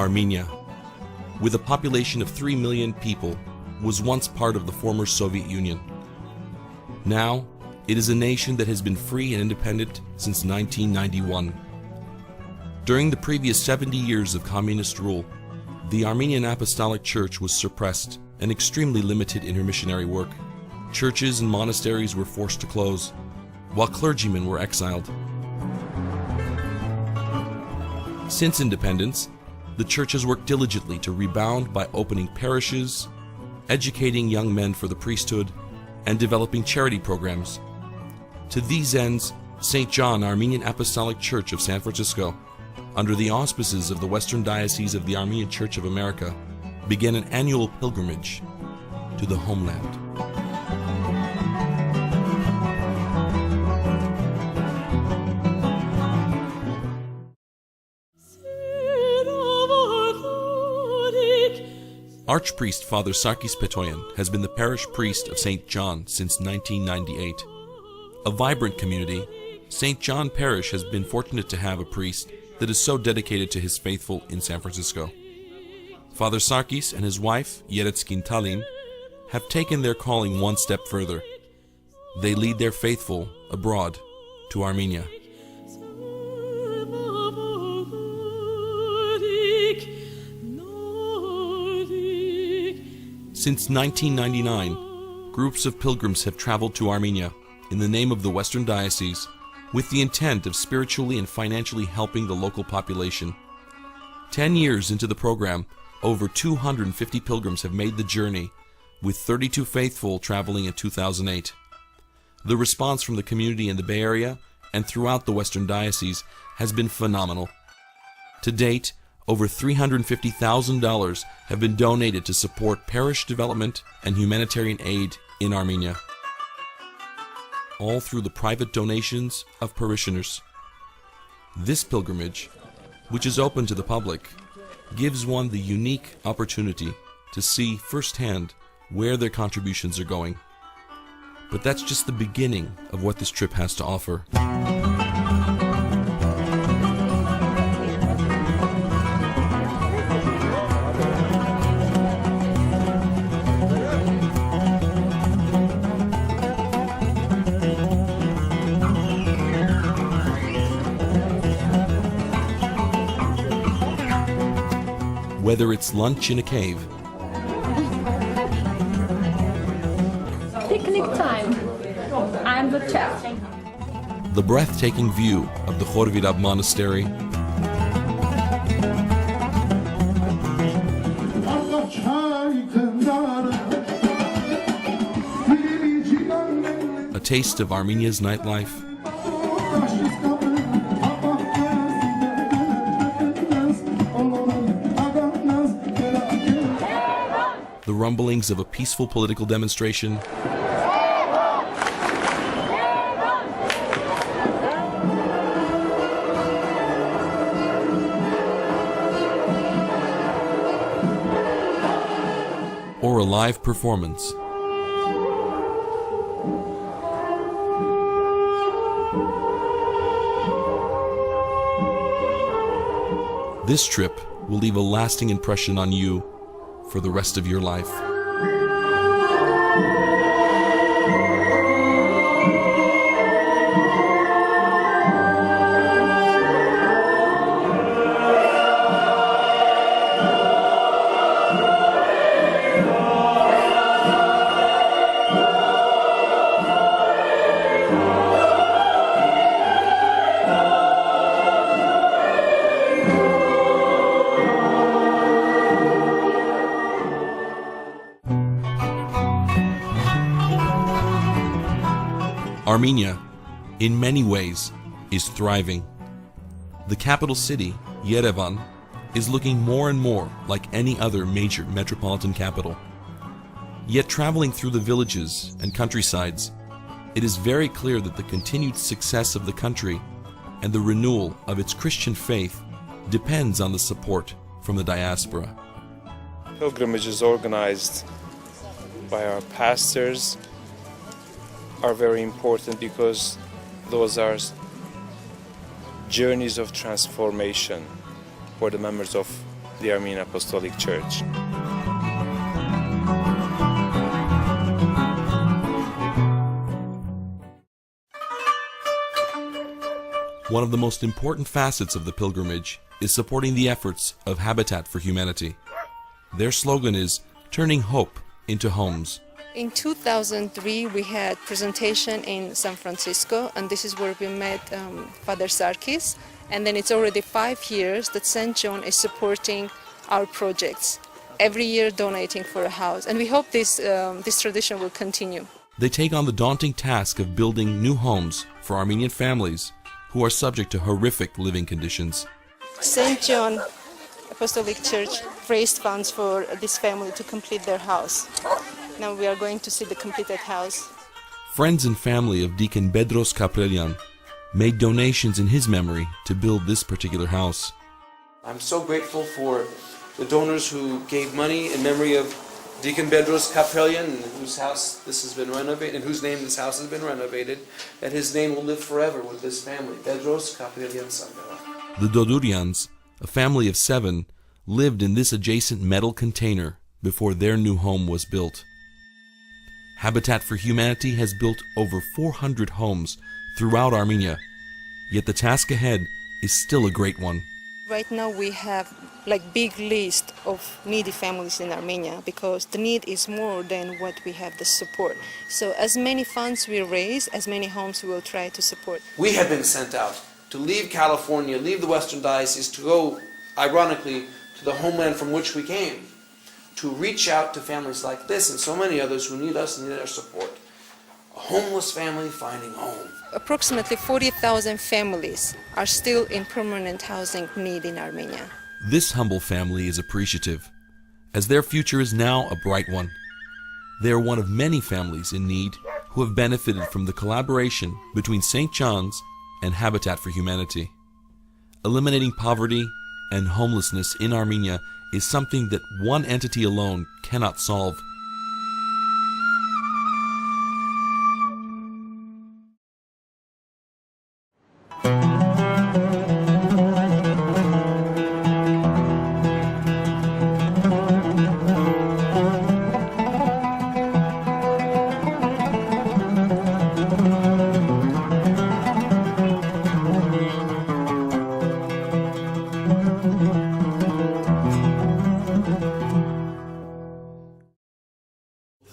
Armenia, with a population of 3 million people, was once part of the former Soviet Union. Now, it is a nation that has been free and independent since 1991. During the previous 70 years of communist rule, the Armenian Apostolic Church was suppressed and extremely limited in her missionary work. Churches and monasteries were forced to close, while clergymen were exiled. Since independence, the Church has worked diligently to rebound by opening parishes, educating young men for the priesthood, and developing charity programs. To these ends, St. John Armenian Apostolic Church of San Francisco, under the auspices of the Western Diocese of the Armenian Church of America, began an annual pilgrimage to the homeland. Archpriest Father Sarkis Petoyan has been the parish priest of St. John since 1998. A vibrant community, St. John Parish has been fortunate to have a priest that is so dedicated to his faithful in San Francisco. Father Sarkis and his wife, Yeretskin Talin, have taken their calling one step further. They lead their faithful abroad to Armenia. Since 1999, groups of pilgrims have traveled to Armenia in the name of the Western Diocese with the intent of spiritually and financially helping the local population. 10 years into the program, over 250 pilgrims have made the journey, with 32 faithful traveling in 2008. The response from the community in the Bay Area and throughout the Western Diocese has been phenomenal. To date, over $350,000 have been donated to support parish development and humanitarian aid in Armenia, all through the private donations of parishioners. This pilgrimage, which is open to the public, gives one the unique opportunity to see firsthand where their contributions are going. But that's just the beginning of what this trip has to offer. Whether it's lunch in a cave, picnic time, I'm the chef. The breathtaking view of the Khorvirab Monastery, a taste of Armenia's nightlife, the rumblings of a peaceful political demonstration, or a live performance. This trip will leave a lasting impression on you for the rest of your life. Armenia, in many ways, is thriving. The capital city, Yerevan, is looking more and more like any other major metropolitan capital. Yet traveling through the villages and countrysides, it is very clear that the continued success of the country and the renewal of its Christian faith depends on the support from the diaspora. Pilgrimages organized by our pastors are very important because those are journeys of transformation for the members of the Armenian Apostolic Church. One of the most important facets of the pilgrimage is supporting the efforts of Habitat for Humanity. Their slogan is turning hope into homes. In 2003, we had presentation in San Francisco, and this is where we met Father Sarkis. And then it's already 5 years that St. John is supporting our projects, every year donating for a house. And we hope this tradition will continue. They take on the daunting task of building new homes for Armenian families who are subject to horrific living conditions. St. John Apostolic Church raised funds for this family to complete their house. Now we are going to see the completed house. Friends and family of Deacon Bedros Kaprelian made donations in his memory to build this particular house. I'm so grateful for the donors who gave money in memory of Deacon Bedros Kaprelian, in whose house this has been renovated, in whose name this house has been renovated, that his name will live forever with this family, Bedros Kaprelian Sangara. The Dodurians, a family of 7, lived in this adjacent metal container before their new home was built. Habitat for Humanity has built over 400 homes throughout Armenia, yet the task ahead is still a great one. Right now we have big list of needy families in Armenia because the need is more than what we have the support. So as many funds we raise, as many homes we will try to support. We have been sent out to leave California, leave the Western Diocese, to go, ironically, to the homeland from which we came, to reach out to families like this and so many others who need us and need our support. A homeless family finding home. Approximately 40,000 families are still in permanent housing need in Armenia. This humble family is appreciative, as their future is now a bright one. They are one of many families in need who have benefited from the collaboration between St. John's and Habitat for Humanity. Eliminating poverty and homelessness in Armenia is something that one entity alone cannot solve.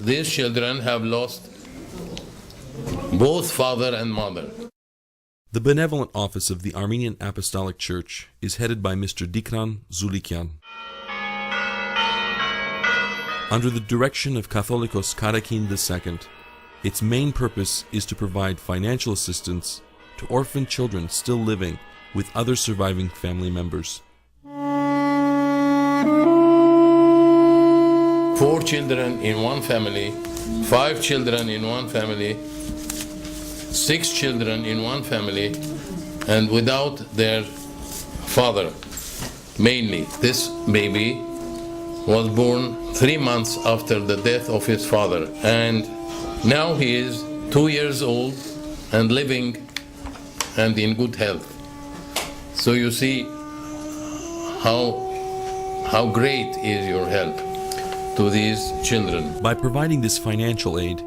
These children have lost both father and mother. The benevolent office of the Armenian Apostolic Church is headed by Mr. Dikran Zulikian. Under the direction of Catholicos Karakin II, its main purpose is to provide financial assistance to orphan children still living with other surviving family members. 4 children in one family, 5 children in one family, 6 children in one family, and without their father. Mainly, this baby was born 3 months after the death of his father, and now he is 2 years old and living and in good health. So you see how great is your help to these children. By providing this financial aid,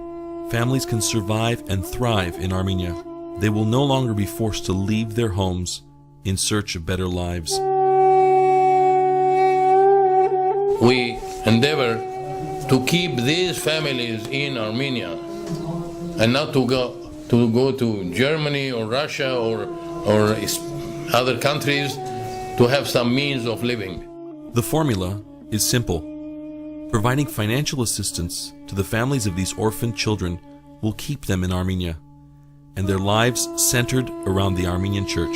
families can survive and thrive in Armenia. They will no longer be forced to leave their homes in search of better lives. We endeavor to keep these families in Armenia and not to go to Germany or Russia or other countries to have some means of living. The formula is simple. Providing financial assistance to the families of these orphaned children will keep them in Armenia and their lives centered around the Armenian Church.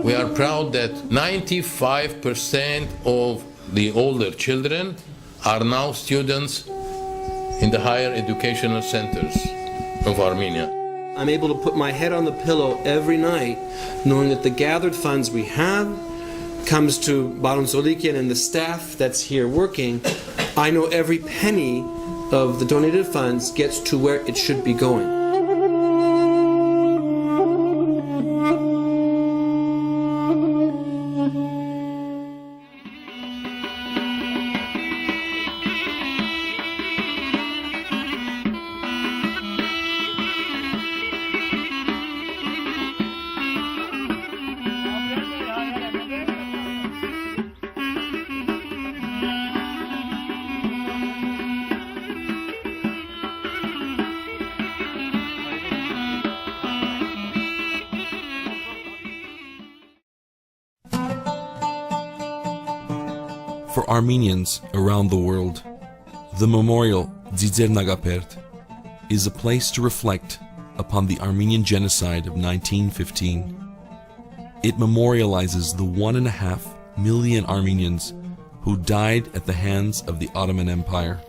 We are proud that 95% of the older children are now students in the higher educational centers of Armenia. I'm able to put my head on the pillow every night knowing that the gathered funds we have comes to Baron Zolikian and the staff that's here working. I know every penny of the donated funds gets to where it should be going. For Armenians around the world, the memorial Dzidzir Nagapert is a place to reflect upon the Armenian genocide of 1915. It memorializes the 1.5 million Armenians who died at the hands of the Ottoman Empire.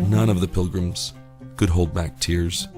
None of the pilgrims could hold back tears.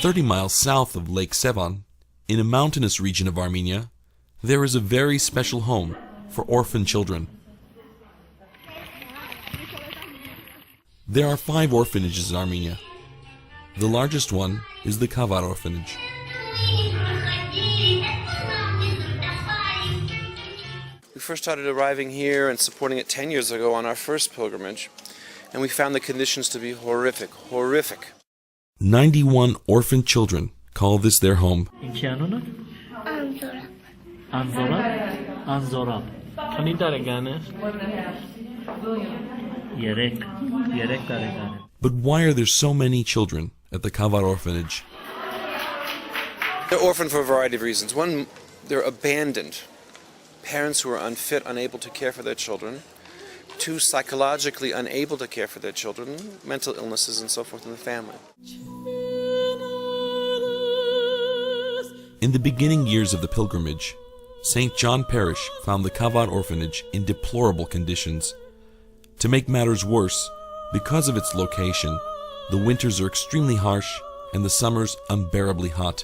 "30 miles south of Lake Sevan, in a mountainous region of Armenia, there is a very special home for orphan children. There are 5 orphanages in Armenia. The largest one is the Kavar orphanage. We first started arriving here and supporting it 10 years ago on our first pilgrimage, and we found the conditions to be horrific. 91 orphan children call this their home. Անզորապ։ Քանի տարեկան է։ 3 տարեկան է։ But why are there so many children at the Kavar orphanage? They're orphaned for a variety of reasons. One, they're abandoned. Parents who are unfit, unable to care for their children. 2, psychologically unable to care for their children, mental illnesses and so forth in the family. In the beginning years of the pilgrimage, St. John Parish found the Kavar orphanage in deplorable conditions. To make matters worse, because of its location, the winters are extremely harsh and the summers unbearably hot.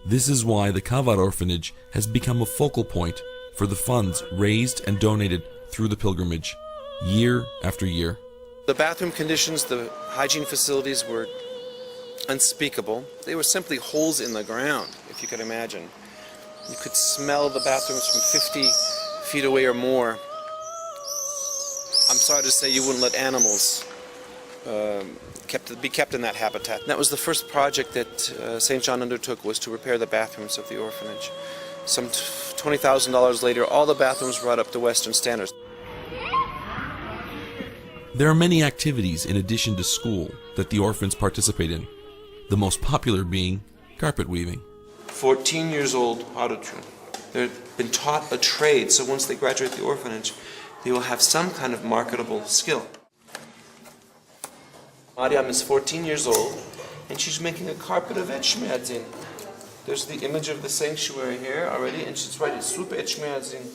This is why the Kavar orphanage has become a focal point for the funds raised and donated through the pilgrimage, year after year. The bathroom conditions, the hygiene facilities were unspeakable. They were simply holes in the ground, if you could imagine. You could smell the bathrooms from 50 feet away or more. I'm sorry to say you wouldn't let animals be kept in that habitat. And that was the first project that St. John undertook, was to repair the bathrooms of the orphanage. Some $20,000 later, all the bathrooms brought up to Western standards. There are many activities in addition to school that the orphans participate in, the most popular being carpet weaving. 14 years old Urartu. They've been taught a trade, so once they graduate the orphanage, they will have some kind of marketable skill. Mariam is 14 years old, and she's making a carpet of etchmiadzin. There's the image of the sanctuary here already, and she's writing Sup etchmiadzin.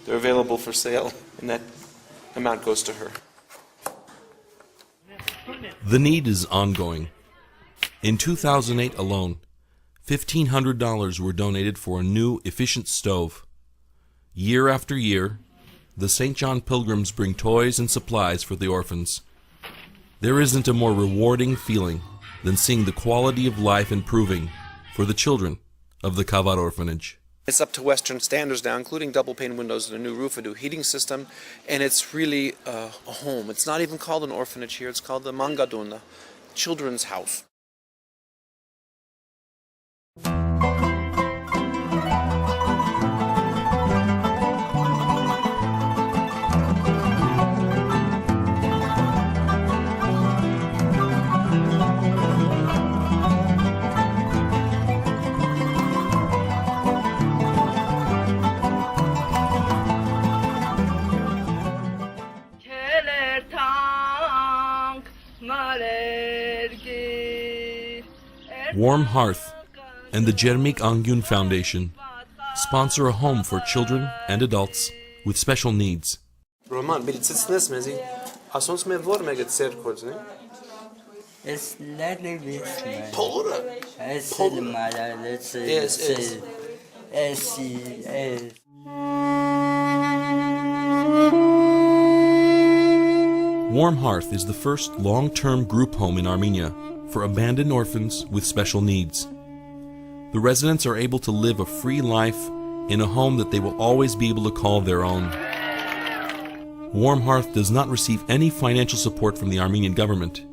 They're available for sale, and that amount goes to her. The need is ongoing. In 2008 alone, $1,500 were donated for a new, efficient stove. Year after year, the St. John pilgrims bring toys and supplies for the orphans. There isn't a more rewarding feeling than seeing the quality of life improving for the children of the Kavar orphanage. It's up to Western standards now, including double-pane windows and a new roof, a new heating system, and it's really a home. It's not even called an orphanage here, it's called the Mangadun, the children's house. Warm Hearth and the Jermik Angyun Foundation sponsor a home for children and adults with special needs. Roman, bilitsitsnes mezi. Ասոնց մեր որ մեկը ծեր կորձն է։ It's little bit small. Փողորը։ It's small. Let's say. Yes, yes. S. Warm Hearth is the first long-term group home in Armenia for abandoned orphans with special needs. The residents are able to live a free life in a home that they will always be able to call their own. Warm Hearth does not receive any financial support from the Armenian government.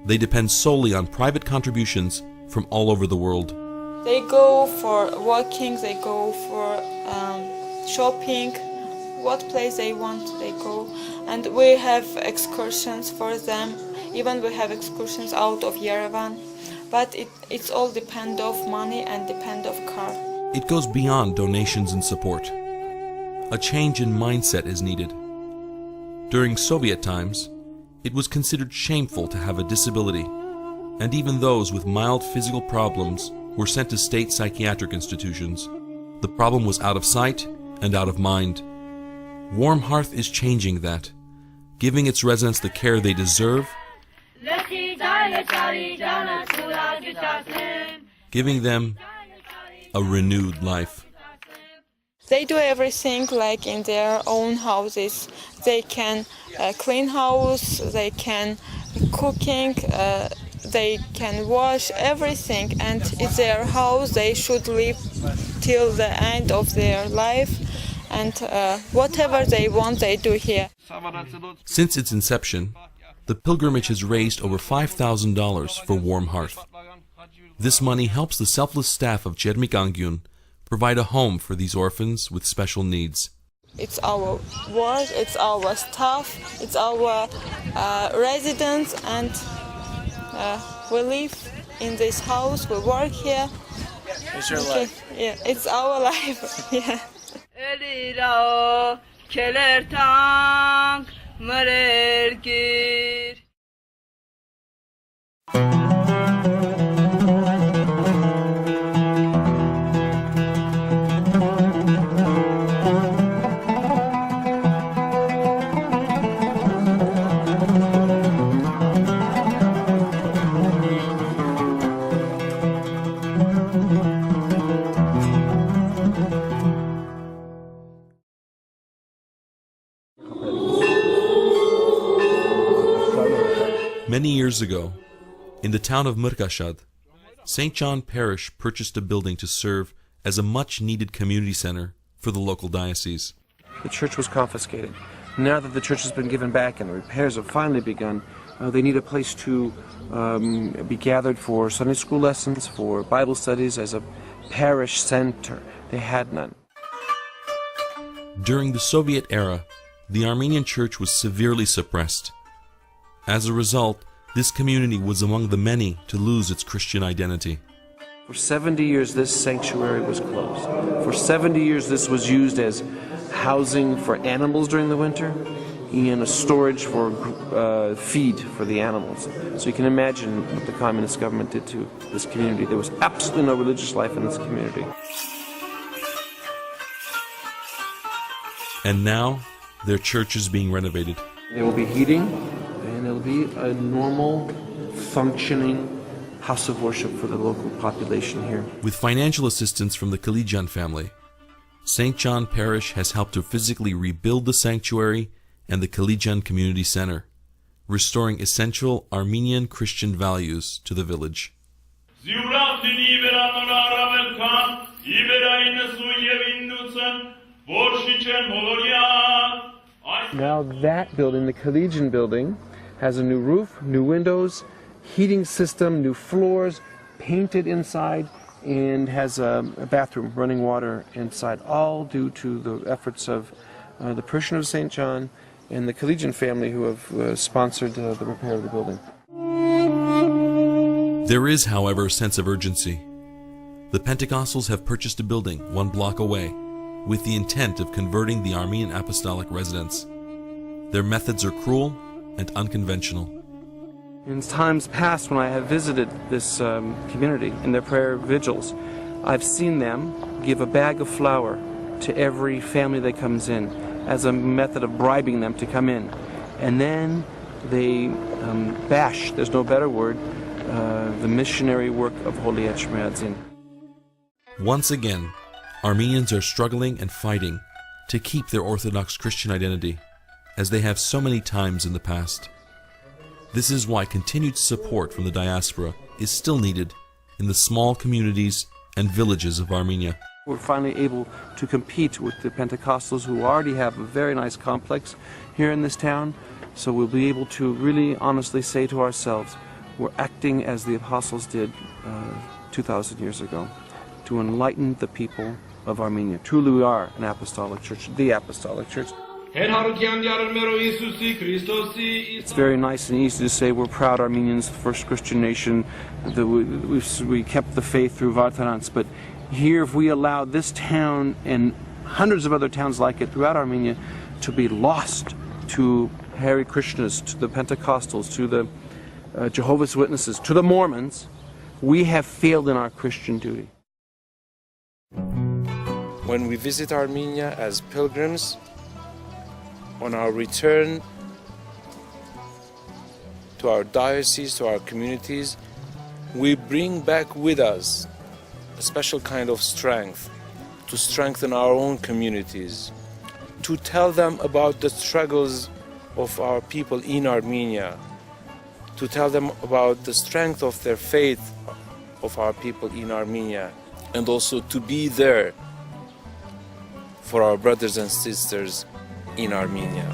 They depend solely on private contributions from all over the world. They go for walking, they go for shopping, what place they want, they go. And we have excursions for them, even we have excursions out of Yerevan. But it's all depend of money and depend of car. It goes beyond donations and support. A change in mindset is needed. During Soviet times, it was considered shameful to have a disability, and even those with mild physical problems were sent to state psychiatric institutions. The problem was out of sight and out of mind. Warm Hearth is changing that, giving its residents the care they deserve, giving them a renewed life. They do everything like in their own houses. They can clean house, they can cooking, they can wash everything, and it's their house. They should live till the end of their life, and whatever they want, they do here. Since its inception, the pilgrimage has raised over $5,000 for Warm Hearth. This money helps the selfless staff of Chermik Angyun provide a home for these orphans with special needs. It's our work, it's our staff, it's our residents, and we live in this house, we work here. It's your life. Yeah, it's our life. Yeah. Many years ago, in the town of Mrkashad, St. John Parish purchased a building to serve as a much-needed community center for the local diocese. The church was confiscated. Now that the church has been given back and the repairs have finally begun, they need a place to be gathered for Sunday school lessons, for Bible studies, as a parish center. They had none. During the Soviet era, the Armenian church was severely suppressed. As a result, this community was among the many to lose its Christian identity. For 70 years, this sanctuary was closed. For 70 years, this was used as housing for animals during the winter and a storage for feed for the animals. So you can imagine what the communist government did to this community. There was absolutely no religious life in this community. And now, their church is being renovated. There will be heating, and there will be a normal, functioning house of worship for the local population here. With financial assistance from the Cilician family, St. John Parish has helped to physically rebuild the sanctuary and the Cilician Community Center, restoring essential Armenian Christian values to the village. Now that building, the Cilician building, has a new roof, new windows, heating system, new floors, painted inside, and has a bathroom, running water inside, all due to the efforts of the parishioners of St. John and the Cilician family who have sponsored the repair of the building. There is, however, a sense of urgency. The Pentecostals have purchased a building 1 block away with the intent of converting the Armenian apostolic residents. Their methods are cruel and unconventional. In times past, when I have visited this community in their prayer vigils, I've seen them give a bag of flour to every family that comes in as a method of bribing them to come in. And then they bash, there's no better word, the missionary work of Holy Echmiadzin. Once again, Armenians are struggling and fighting to keep their Orthodox Christian identity, as they have so many times in the past. This is why continued support from the diaspora is still needed in the small communities and villages of Armenia. We're finally able to compete with the Pentecostals, who already have a very nice complex here in this town, so we'll be able to really honestly say to ourselves, we're acting as the apostles did 2,000 years ago, to enlighten the people of Armenia. Truly we are an apostolic church, the apostolic church. It's very nice and easy to say we're proud Armenians, the first Christian nation, that we kept the faith through Vartanants, but here if we allow this town and hundreds of other towns like it throughout Armenia to be lost to Hare Krishnas, to the Pentecostals, to the Jehovah's Witnesses, to the Mormons, we have failed in our Christian duty. When we visit Armenia as pilgrims, on our return to our diocese, to our communities, we bring back with us a special kind of strength to strengthen our own communities, to tell them about the struggles of our people in Armenia, to tell them about the strength of their faith of our people in Armenia, and also to be there for our brothers and sisters in Armenia.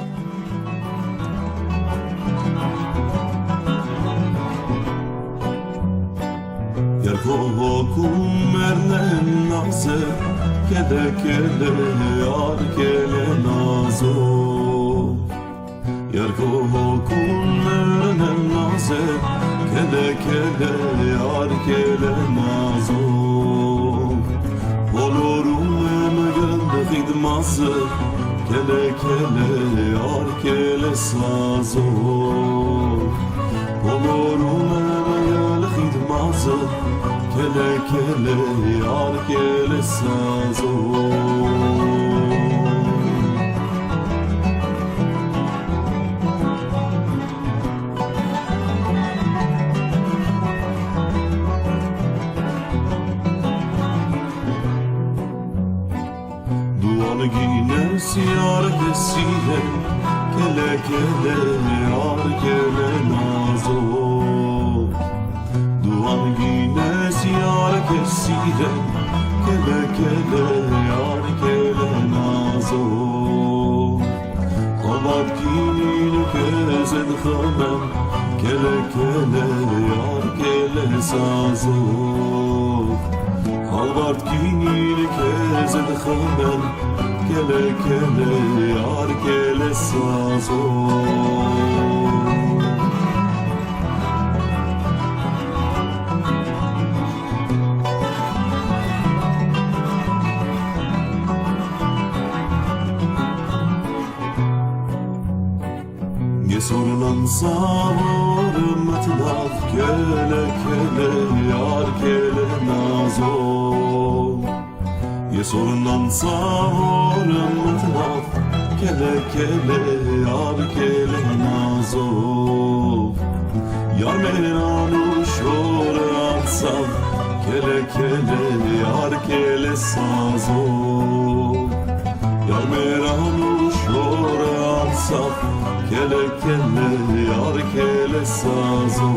Kele kele yar kele sazo Olorum emel khidmazı Kele kele yar kele sazo Siyar kesiye kele kele yar kele nazo Duan gine siyar kesiye kele kele yar kele nazo Abad gine kezed khamem kele kele yar kele sazo Abad gine kezed khamem Kele kele yar kele sazo Gesurulan savarım matlav Kele kele yar kele nazo Yesorundan savorım matlav Kele kele yar kele nazo Yar meranu şore atsav Kele kele yar kele sazo Yar meranu şore atsav Kele kele yar kele sazo